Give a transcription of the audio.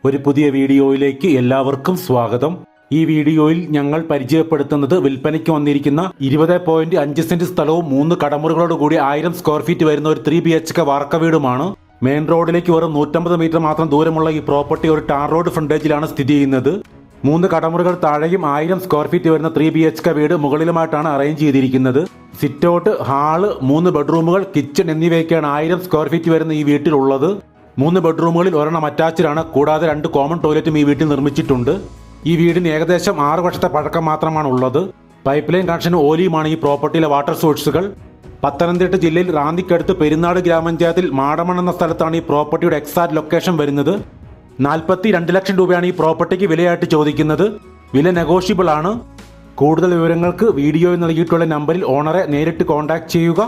ഒരു പുതിയ വീഡിയോയിലേക്ക് എല്ലാവർക്കും സ്വാഗതം. ഈ വീഡിയോയിൽ ഞങ്ങൾ പരിചയപ്പെടുത്തുന്നത് വിൽപ്പനയ്ക്ക് വന്നിരിക്കുന്ന 20.5 സെന്റ് സ്ഥലവും 3 കടമുറികളോട് കൂടി 1000 സ്ക്വയർ ഫീറ്റ് വരുന്ന ഒരു 3 BHK വാർക്ക വീടുമാണ്. മെയിൻ റോഡിലേക്ക് വെറും 150 മീറ്റർ മാത്രം ദൂരമുള്ള ഈ പ്രോപ്പർട്ടി ഒരു ടാർ റോഡ് ഫ്രണ്ടേജിലാണ് സ്ഥിതി ചെയ്യുന്നത്. 3 കടമുറികൾ താഴെയും 1000 സ്ക്വയർ ഫീറ്റ് വരുന്ന 3 BHK വീട് മുകളിലുമായിട്ടാണ് അറേഞ്ച് ചെയ്തിരിക്കുന്നത്. സിറ്റ് ഔട്ട്, ഹാള്, 3 ബെഡ്റൂമുകൾ, കിച്ചൺ എന്നിവയൊക്കെയാണ് 1000 സ്ക്വയർ ഫീറ്റ് വരുന്ന ഈ വീട്ടിലുള്ളത്. 3 ബെഡ്റൂമുകളിൽ ഒരെണ്ണം അറ്റാച്ച്ഡാണ്. കൂടാതെ 2 കോമൺ ടോയ്ലറ്റും ഈ വീട്ടിൽ നിർമ്മിച്ചിട്ടുണ്ട്. ഈ വീടിന് ഏകദേശം 6 വർഷത്തെ പഴക്കം മാത്രമാണ് ഉള്ളത്. പൈപ്പ് ലൈൻ കണക്ഷനും ഓലിയുമാണ് ഈ പ്രോപ്പർട്ടിയിലെ വാട്ടർ സോഴ്സുകൾ. പത്തനംതിട്ട ജില്ലയിൽ റാന്നിക്കടുത്ത് പെരുന്നാട് ഗ്രാമപഞ്ചായത്തിൽ മാടമൺ എന്ന സ്ഥലത്താണ് ഈ പ്രോപ്പർട്ടിയുടെ എക്സാക്ട് ലൊക്കേഷൻ വരുന്നത്. 42 ലക്ഷം രൂപയാണ് ഈ പ്രോപ്പർട്ടിക്ക് വിലയായിട്ട് ചോദിക്കുന്നത്. വില നെഗോഷ്യബിൾ ആണ്. കൂടുതൽ വിവരങ്ങൾക്ക് വീഡിയോയിൽ നൽകിയിട്ടുള്ള നമ്പറിൽ ഓണറെ നേരിട്ട് കോൺടാക്ട് ചെയ്യുക.